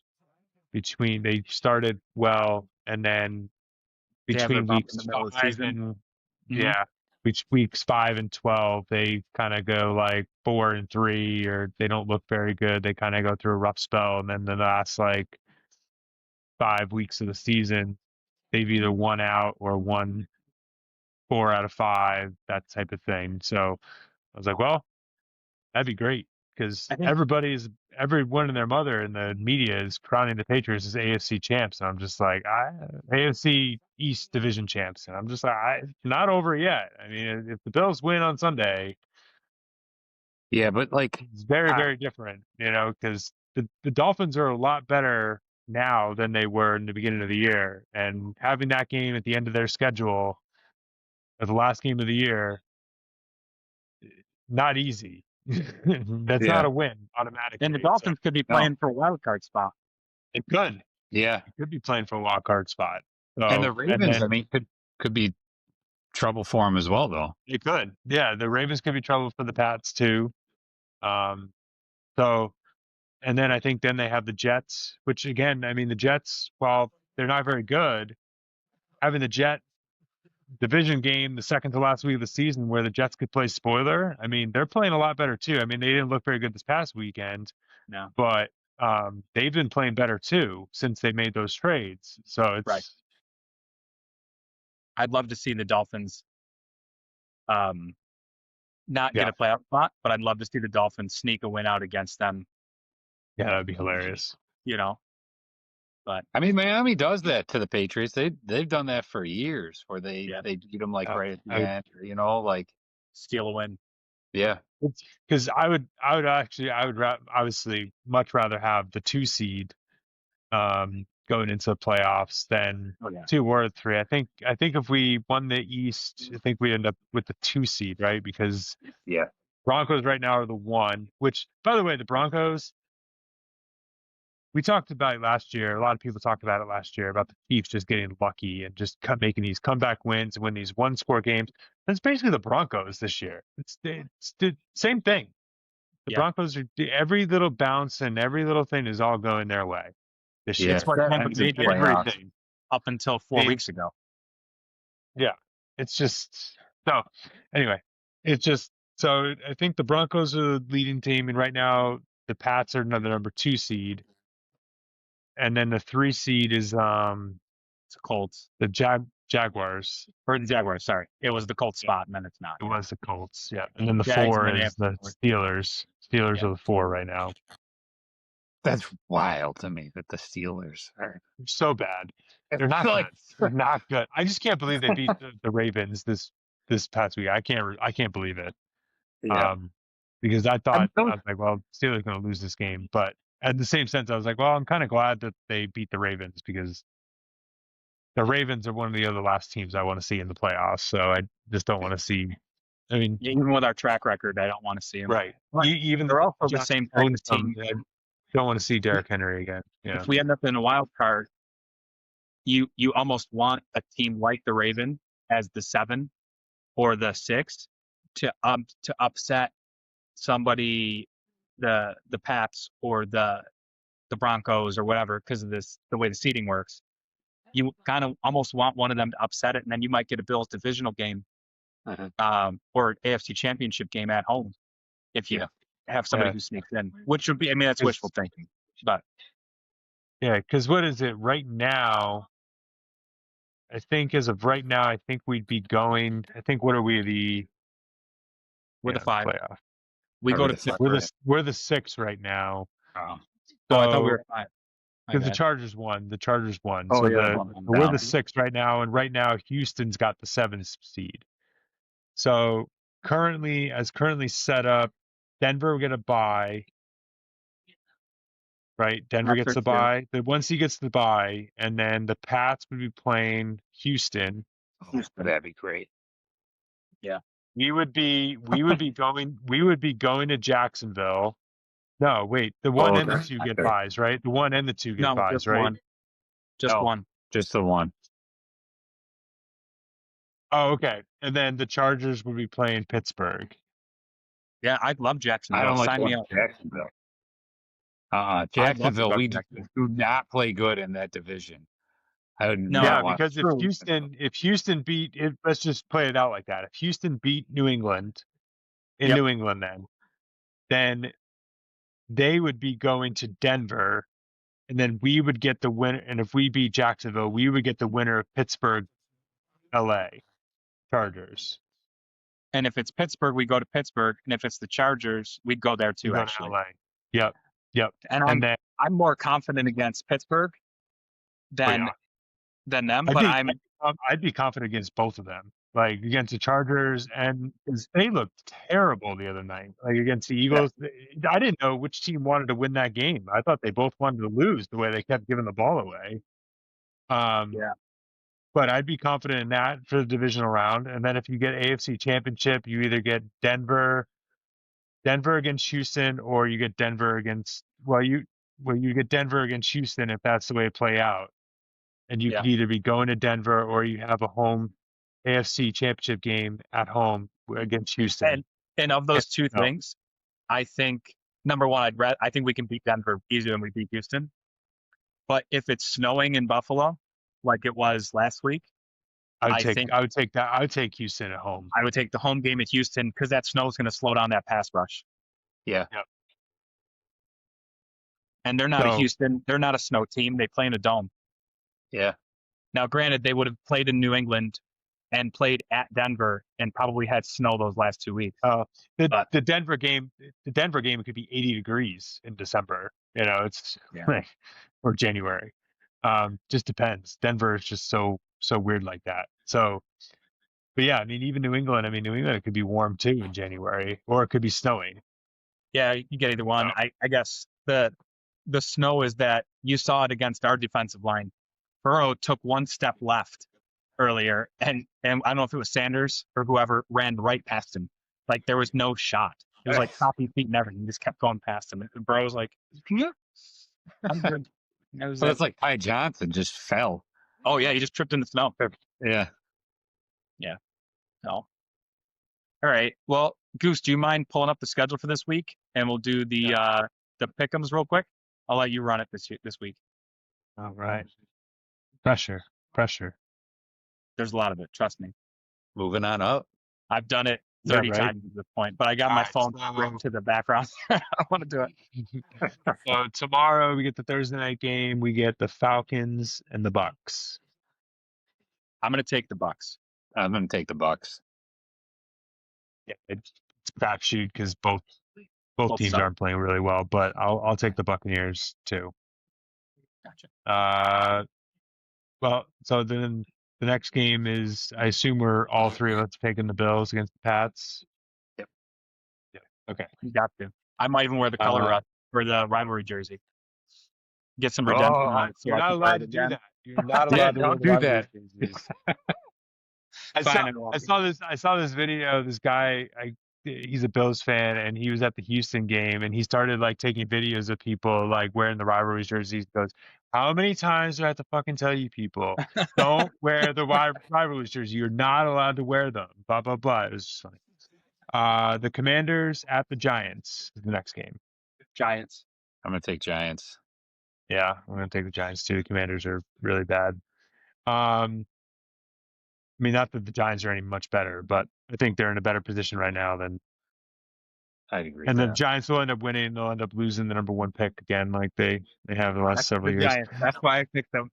they started well, and then They have a between bump in weeks the middle of the 5 season. and Mhm. yeah, which weeks 5 and 12, they kind of go like 4 and 3, or they don't look very good. They kind of go through a rough spell, and then the last like 5 weeks of the season, they've either won out or won 4 out of 5, that type of thing. So I was like, well, that'd be great, because I think everyone and their mother in the media is crowning the Patriots as AFC champs, and I'm just like, AFC East division champs, and I'm just like, not over yet. I mean, if the Bills win on Sunday, Yeah, but like, it's very, I, very different, because the Dolphins are a lot better now than they were in the beginning of the year, and having that game at the end of their schedule as the last game of the year, not easy. That's not yeah, a win and the automatically. So Dolphins could be no, playing for a wild card spot. it could. yeah, It could be playing for a wild card spot. and the So, and Ravens, I then mean, could be trouble for them as well, though. it could. Yeah, the Ravens could be trouble for the Pats too. Um, so, and then I think then they have the Jets, which again, I mean, the Jets, while they're not very good, having the Jet division game the second to last week of the season where the Jets could play spoiler, I mean, they're playing a lot better too. I mean, they didn't look very good this past weekend, No, but they've been playing better too since they made those trades. So right. it's I'd love to see the Dolphins um, not get yeah, a playoff spot, but I'd love to see the Dolphins sneak a win out against them. yeah, that'd be hilarious. You know, but I mean, Miami does that to the Patriots. They've done that for years, where yeah, they beat them like Uh, right at the I would end, like steal a win. yeah, because I would obviously much rather have the 2 seed going into the playoffs than Oh yeah, 2 or 3. I think if we won the East, I think we end up with the 2 seed, right? Because yeah, Broncos right now are the 1, which by the way, the Broncos, we talked about it last year. A lot of people talked about it last year about the Chiefs just getting lucky and just making these comeback wins and win these 1-score games. That's basically the Broncos this year. It's the same thing. The yeah. Broncos are every little bounce and every little thing is all going their way this yeah. year. It's what That Tampa ends in Bay did playoffs. Everything. up until 4 weeks ago. Yeah. It's just so anyway, it's just so I think the Broncos are the leading team, and right now the Pats are the number 2 seed. And then the 3 seed is It's the Colts the Jaguars. or the Jaguars. Sorry, it was the Colts spot, and then it's not. It was the Colts, yeah. And then the Jags, 4 is the Minneapolis. Steelers. Steelers Yeah. are the 4 right now. That's wild to me that the Steelers are They're so bad. They're not like, good. They're not good. I just can't believe they beat the Ravens this past week. I can't believe it. yeah. Because I I thought don't- I was like, well, Steelers going to lose this game, but at the same sense, I was like, well, I'm kind of glad that they beat the Ravens, because the Ravens are one of the other last teams I want to see in the playoffs. So I just don't want to see. I mean, Even with our track record, I don't want to see them. right? But Even they're also the Josh same type owns of team. them, I don't want to see Derrick Henry again. Yeah, If we end up in a wild card, you almost want a team like the Raven as the 7 or the 6 to upset somebody the Pats or the Broncos or whatever because of the way the seating works. You kind of almost want one of them to upset it, and then you might get a Bills divisional game or AFC Championship game at home if you have somebody Yeah. who sneaks in, which would be, I mean, that's wishful thinking, but Yeah, because what is it right now? I think as of right now, I think we'd be going. I think what are we we're the 5. playoff? We Are go we to the five? Pittsburgh. We're the 6 right now. Oh, Oh, I thought we So were 5. My because the bad. Chargers won, Oh, so yeah, we're down. the 6 right now, and right now Houston's got the 7th seed. So currently set up, Denver will get a bye. Right, Denver That's gets our the 2. bye. The once he gets the bye, and then the Pats would be playing Houston. That'd be great. Yeah. We would be going to Jacksonville. No, wait, the one and the that's 2 not get fair. buys, right? The 1 and the 2 get No, buys, just right? one. Just No. one. Just the one. Oh, okay. And then the Chargers would be playing Pittsburgh. Yeah, I'd love I Jacksonville. don't like Sign me going up. to Jacksonville. I'd love to Jacksonville, go to we Jacksonville. do not play good in that division. I would No, Yeah, not want because true. if Houston beat it, let's just play it out like that. If Houston beat New England in Yep. New England, then they would be going to Denver, and then we would get the winner. And if we beat Jacksonville, we would get the winner of Pittsburgh, LA Chargers. And if it's Pittsburgh, we go to Pittsburgh, and if it's the Chargers, we'd go there We too, go to actually. LA. Yep. And And then I'm more confident against Pittsburgh than them, but I'd be confident against both of them, like against the Chargers, and because they looked terrible the other night, like against the Eagles. I didn't know which team wanted to win that game. I thought they both wanted to lose the way they kept giving the ball away. Yeah. But I'd be confident in that for the divisional round. And then if you get AFC Championship, you either get Denver against Houston, or you get Denver against you get Denver against Houston if that's the way it play out. And you could either be going to Denver, or you have a home AFC Championship game at home against Houston. And of those two things, I think number one, I think we can beat Denver easier than we beat Houston. But if it's snowing in Buffalo, like it was last week, I would take Houston at home. I would take the home game at Houston because that snow is going to slow down that pass rush. Yeah. Yep. And they're not they're not a snow team. They play in a dome. Yeah. Now, granted, they would have played in New England and played at Denver and probably had snow those last 2 weeks. The Denver game could be 80 degrees in December. It's or January. Just depends. Denver is just so weird like that. So, but yeah, I mean, even New England. It could be warm too in January, or it could be snowing. Yeah, you get either one. I guess the snow is that you saw it against our defensive line. Burrow took one step left earlier, and I don't know if it was Sanders or whoever ran right past him. Like there was no shot. It was like copy feet and everything. He just kept going past him. And Burrow's like, I'm good. So it's like Ty Johnson just fell. Oh yeah, he just tripped in the snow. Yeah. No. All right. Well, Goose, do you mind pulling up the schedule for this week, and we'll do the pick'ems real quick? I'll let you run it this week. All right. Pressure. There's a lot of it. Trust me. Moving on up. I've done it 30 times at this point, but I got my phone ring to the background. I want to do it. So tomorrow we get the Thursday night game. We get the Falcons and the Bucks. I'm going to take the Bucks. I'm going to take the Bucks. Yeah, it's crapshoot because both teams suck. aren't playing really well, but I'll take the Buccaneers too. Gotcha. Well, so then the next game is, I assume we're all three of us taking the Bills against the Pats. Yep. Yeah. Okay. You got to. I might even wear the color rush for the rivalry jersey. Get some redemption. You're not allowed to do that. You're not allowed to do that. I saw this video. This guy, he's a Bills fan, and he was at the Houston game, and he started like taking videos of people like wearing the rivalry jerseys. He goes, how many times do I have to fucking tell you people, don't wear the rivalry jersey? You're not allowed to wear them. Blah blah blah. It was just funny. The Commanders at the Giants is the next game. Giants. I'm gonna take Giants. Yeah, I'm going to take the Giants too. The Commanders are really bad. I mean, not that the Giants are any much better, but I think they're in a better position right now than. I'd agree. And with the that. Giants will end up winning. They'll end up losing the number 1 pick again, like they have the last That's several the years. Giants. That's why I picked them.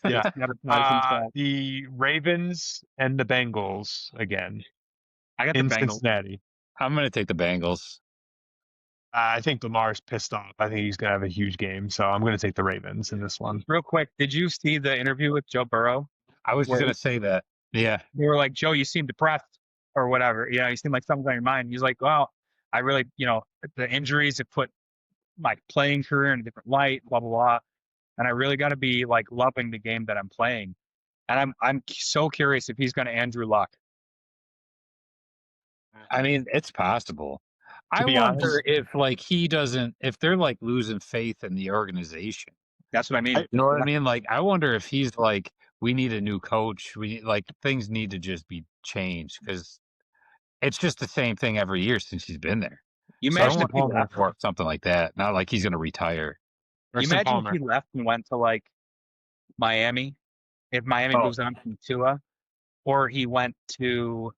Yeah. I The Ravens and the Bengals again got the in Bengals. Cincinnati. I'm gonna take the Bengals. I think Lamar's pissed off. I think he's going to have a huge game, so I'm going to take the Ravens in this one. Real quick, did you see the interview with Joe Burrow? I was just Where gonna say that. Yeah. they were like, Joe, you seem depressed or whatever. You know, you seem like something's on your mind. He's like, well, I really, the injuries have put my playing career in a different light, blah, blah, blah. And I really got to be like loving the game that I'm playing. And I'm so curious if he's going to Andrew Luck. I mean, it's possible. I be wonder honest- if like if they're like losing faith in the organization. That's what I mean. You know what I mean? Like, I wonder if he's like, we need a new coach. We need, like, things need to just be changed because it's just the same thing every year since he's been there. You So I imagine if want he left. or something like that. Not like he's going to retire. You Carson imagine Palmer. if he left and went to like Miami, if Miami Oh. moves on from Tua, or he went to,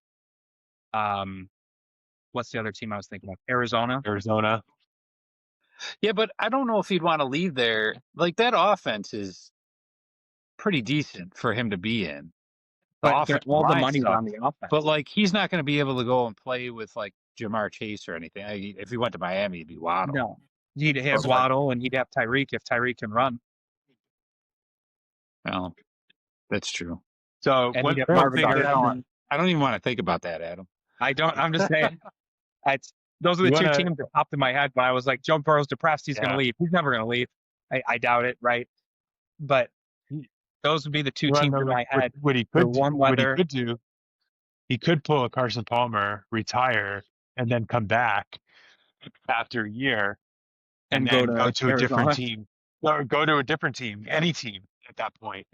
what's the other team I was thinking of? Arizona. Yeah, but I don't know if he'd want to leave there. Like, that offense is pretty decent for him to be in. But all the line money's sucks. on the offense. But like, he's not going to be able to go and play with like Jamar Chase or anything. If he went to Miami, it'd be Waddle. No. He'd have Okay. Waddle and he'd have Tyreek if Tyreek can run. Well, that's true. So And one he'd have one Marvin thing that- Harrison. I don't even want to think about that, Adam. I don't. I'm just saying. Those are the You two wanna- teams that popped in my head when I was like, Joe Burrow's depressed. He's going Yeah. to leave. He's never going to leave. I doubt it, right? But those would be the two you wanna teams know in my what- head. what he The could do, warm what he weather. could do, he could pull a Carson Palmer, retire, and then come back after a year and go then to go to a different Arizona. team or go to a different team, any team at that point.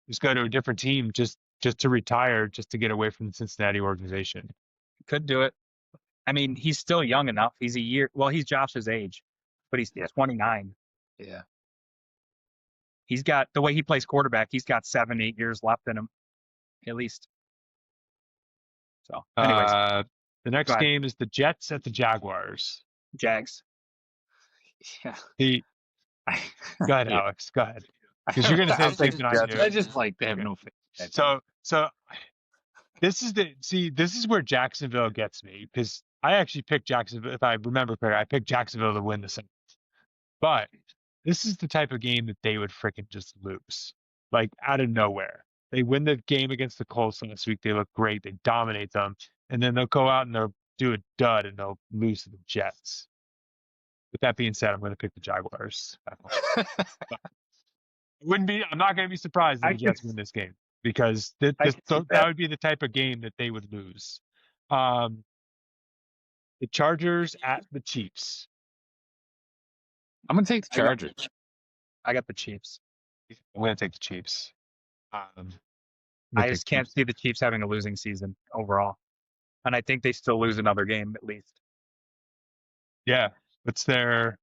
Just go to a different team just to retire, just to get away from the Cincinnati organization. Could do it. I mean, he's still young enough. He's a year. Well, he's Josh's age, but he's 29. Yeah. He's got the way he plays quarterback. He's got 7-8 years left in him, at least. So, anyways, The next go ahead. game is the Jets at the Jaguars. Jags. Yeah. Go ahead, Yeah. Alex. Go ahead. Because you're going to say I'll the same take thing I Jets. do. I just like they have no faith. So this is where Jacksonville gets me, because I actually picked Jacksonville. If I remember correctly, I picked Jacksonville to win the Saints. But this is the type of game that they would freaking just lose, like out of nowhere. They win the game against the Colts last week. They look great. They dominate them, and then they'll go out and they'll do a dud and they'll lose to the Jets. With that being said, I'm going to pick the Jaguars. I'm not going to be surprised if the Jets win this game, because that would be the type of game that they would lose. The Chargers at the Chiefs. I'm gonna take the Chargers. I got the Chiefs. I'm going to take the Chiefs. I just can't see the Chiefs having a losing season overall. And I think they still lose another game at least. Yeah, it's their.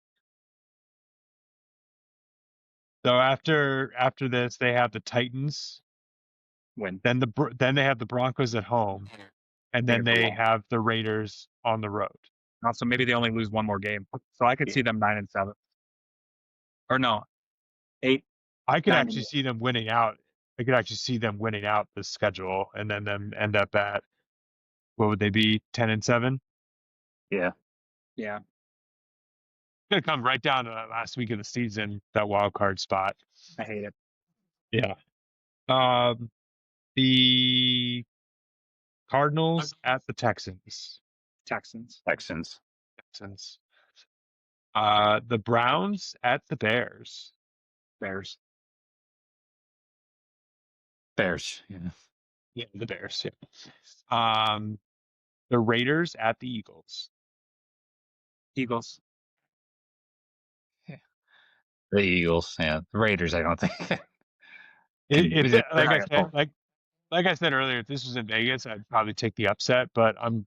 So after this, they have the Titans. Win. Then they have the Broncos at home, and then they have the Raiders on the road. Also, maybe they only lose one more game. So I could see them 9-7. Or no, 8. I could 9 actually see them winning out. I could actually see them winning out the schedule, and then them end up at, what would they be, 10-7? Yeah. Yeah. It's gonna come right down to that last week of the season, that wild card spot. I hate it. Yeah. The Cardinals at the Texans. Texans. Texans. The Browns at the Bears. Bears. Bears. Yeah. Yeah, the Bears. Yeah. The Raiders at the Eagles. Eagles. The Eagles. Yeah. The Raiders. I don't think. Like I said earlier, if this was in Vegas, I'd probably take the upset. But I'm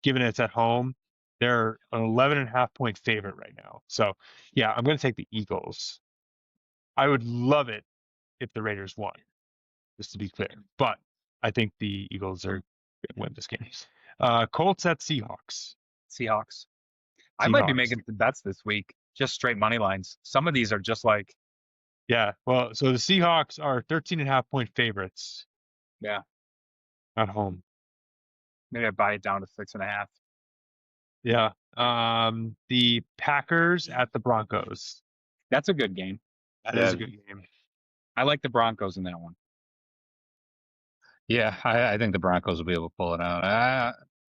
given it's at home, They're an 11.5-point favorite right now. So, yeah, I'm going to take the Eagles. I would love it if the Raiders won, just to be clear. But I think the Eagles are going to win this game. Colts at Seahawks. Seahawks. I might be Seahawks. making some bets this week, just straight money lines. Some of these are just like, Yeah, well, so the Seahawks are 13.5-point favorites yeah, at home. maybe I buy it down to 6.5. Yeah. The Packers at the Broncos. That's a good game. That Yeah. is a good game. I like the Broncos in that one. Yeah, I think the Broncos will be able to pull it out.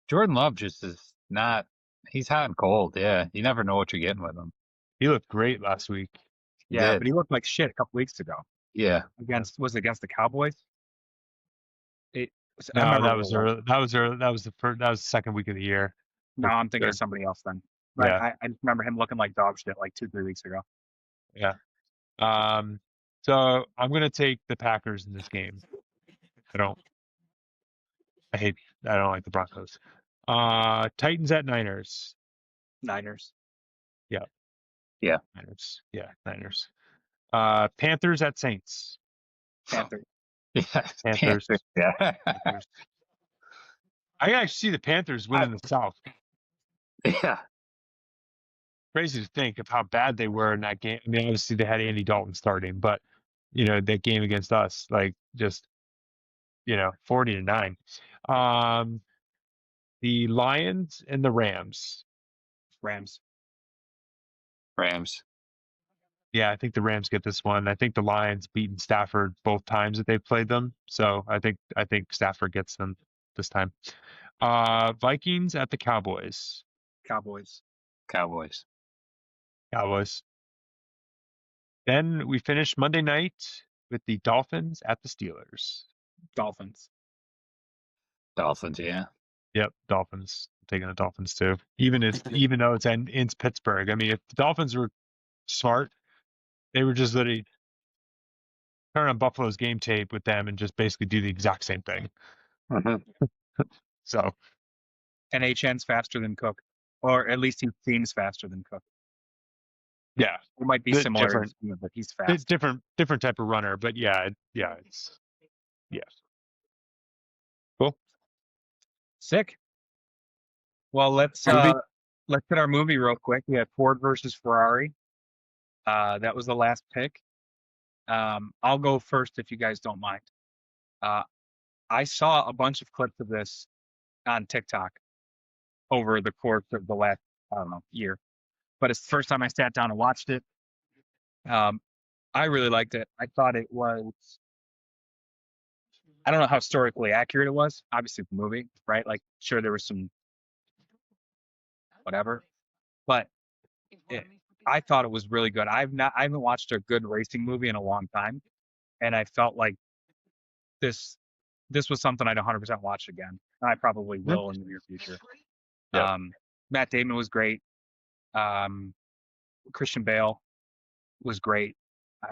Jordan Love just is not. He's hot and cold. Yeah, you never know what you're getting with him. He looked great last week. Yeah, Did. but he looked like shit a couple weeks ago. Yeah, Was it against the Cowboys? I No, remember that what was it was. that was the second week of the year. No, I'm thinking of Third. somebody else then. But Yeah. I just remember him looking like dog shit like 2-3 weeks ago. Yeah. So I'm gonna take the Packers in this game. I don't like the Broncos. Titans at Niners. Niners. Yeah. Yeah. Niners. Yeah, Niners. Panthers at Saints. Panthers. yeah, Panthers. Yeah, Panthers. I can actually see the Panthers winning the South. yeah. Crazy to think of how bad they were in that game. I mean, obviously they had Andy Dalton starting, but that game against us, like just 40-9. The Lions and the Rams. Rams. Rams. Yeah, I think the Rams get this one. I think the Lions beaten Stafford both times that they've played them, so I think Stafford gets them this time. Vikings at the Cowboys. Cowboys. Cowboys. Cowboys. Then we finish Monday night with the Dolphins at the Steelers. Dolphins. Dolphins. Yeah. Yep, Dolphins. I'm taking the Dolphins too. Even though it's in Pittsburgh. I mean, if the Dolphins were smart, they would just literally turn on Buffalo's game tape with them and just basically do the exact same thing. Mm-hmm. So And HN's faster than Cook, or at least he seems faster than Cook. yeah, It might be similar, but he's fast. different type of runner. But yeah, it's cool. Sick. Well, let's hit our movie real quick. We had Ford versus Ferrari. That was the last pick. I'll go first if you guys don't mind. I saw a bunch of clips of this on TikTok over the course of the last, I don't know, year. But it's the first time I sat down and watched it. I really liked it. I thought it was, I don't know how historically accurate it was. Obviously, the movie, right? Like, sure, there was some whatever, but I thought it was really good. I haven't watched a good racing movie in a long time, and I felt like this was something I'd 100% watch again. And I probably will in the near future. Yeah. Matt Damon was great. Christian Bale was great.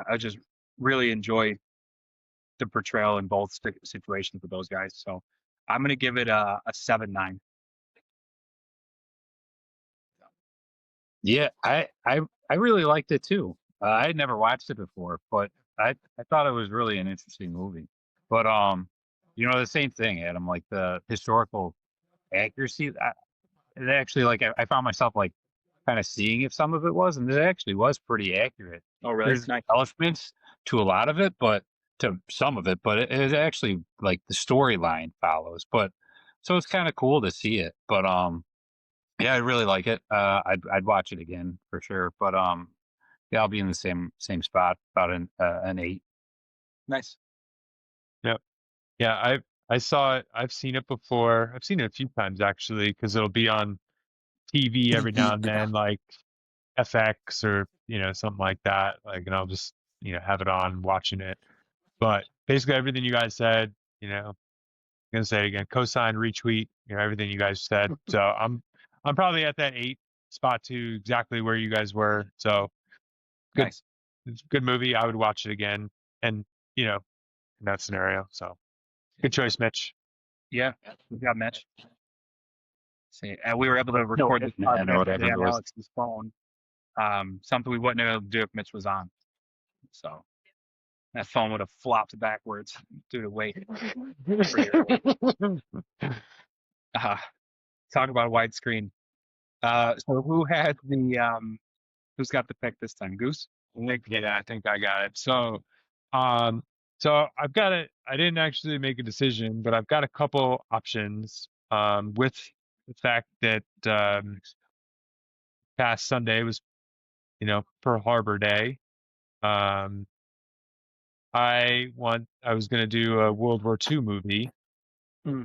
I just really enjoyed the portrayal in both situations with those guys. So I'm going to give it a 7-9. Yeah, I really liked it too. I had never watched it before, but I thought it was really an interesting movie. But the same thing, Adam. Like the historical accuracy. It actually, like, I found myself like kind of seeing if some of it was, and it actually was pretty accurate. Oh, really? There's Nice. embellishments to a lot of it, but to some of it, but it is actually like the storyline follows. But so it's kind of cool to see it. But yeah, I really like it. I'd watch it again for sure. But yeah, I'll be in the same spot, about an 8. Nice. Yep. Yeah, I saw it. I've seen it before. I've seen it a few times actually, because it'll be on TV every now and then, like FX or something like that. Like, and I'll just have it on watching it. But basically everything you guys said, I'm gonna say it again. Cosign, retweet, everything you guys said. So I'm probably at that 8 spot too, exactly where you guys were. So good. Nice. It's a good movie. I would watch it again, and in that scenario. So good choice, Mitch. Yeah. We got Mitch. See, and we were able to record this I know podcast what today on happened was Alex's phone. Something we wouldn't have been able to do if Mitch was on. So that phone would have flopped backwards due to weight. Talk about a widescreen. So who had who's got the pick this time? Goose? Yeah, I think I got it. So I've got it. I didn't actually make a decision, but I've got a couple options. With the fact that past Sunday was, Pearl Harbor Day. I was going to do a World War II movie. Hmm.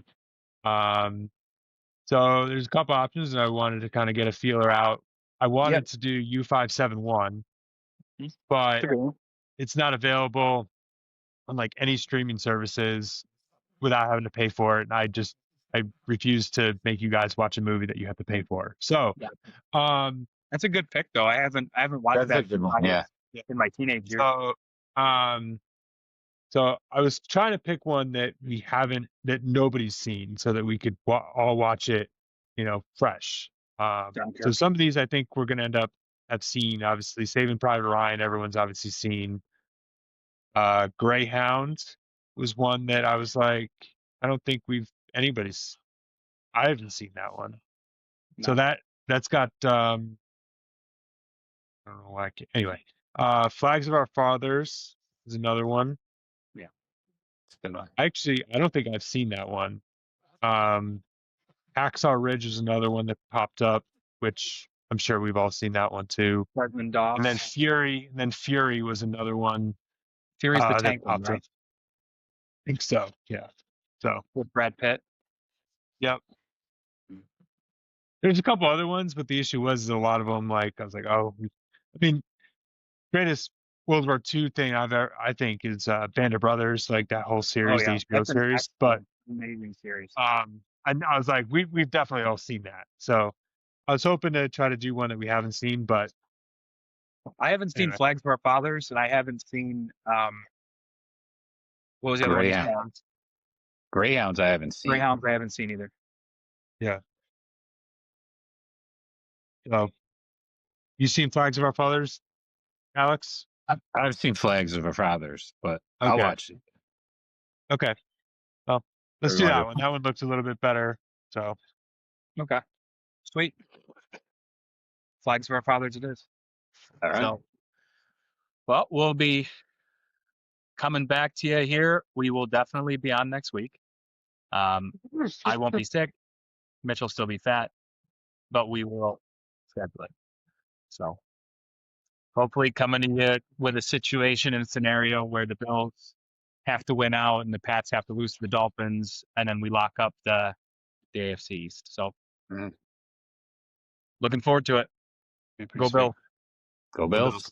Um, so there's a couple options, and I wanted to kind of get a feeler out. I wanted to do U571, but it's not available on like any streaming services without having to pay for it. And I refuse to make you guys watch a movie that you have to pay for. So, that's a good pick though. I haven't watched that's a that good one. Yeah. in my teenage years. so, so I was trying to pick one that that nobody's seen, so that we could all watch it, fresh. So some of these I think we're going to have seen. Obviously, Saving Private Ryan, everyone's obviously seen. Greyhound was one that I was like, I don't think I haven't seen that one. No. So that's got I don't know why anyway. Flags of Our Fathers is another one. Yeah. It's a good one. Actually, I don't think I've seen that one. Hacksaw Ridge is another one that popped up, which I'm sure we've all seen that one too. Desmond Doss. And then Fury was another one. Fury's the that tank one, popped right? up. I think so. Yeah. So With Brad Pitt. yep. There's a couple other ones, but the issue was a lot of them. Like I was like, greatest World War II thing I think is Band of Brothers, like that whole series, the HBO That's an series. But amazing series. and I was like, we've definitely all seen that. So I was hoping to try to do one that we haven't seen, but I haven't seen anyway. Flags of Our Fathers, and I haven't seen what was the other one? Greyhounds. Greyhounds I haven't seen. Greyhounds I haven't seen either. Yeah. You seen Flags of Our Fathers, Alex? I've seen Flags of Our Fathers, but I'll Okay. watch it. Okay. Well, let's do that one. That one looks a little bit better. So Okay. Sweet. Flags of Our Fathers it is. All right. So, well, we'll be coming back to you here. We will definitely be on next week. I won't be sick. Mitch will still be fat, but we will schedule it. So hopefully coming to you with a situation and scenario where the Bills have to win out and the Pats have to lose to the Dolphins, and then we lock up the AFC East. So looking forward to it. Go Bill. Go Bills.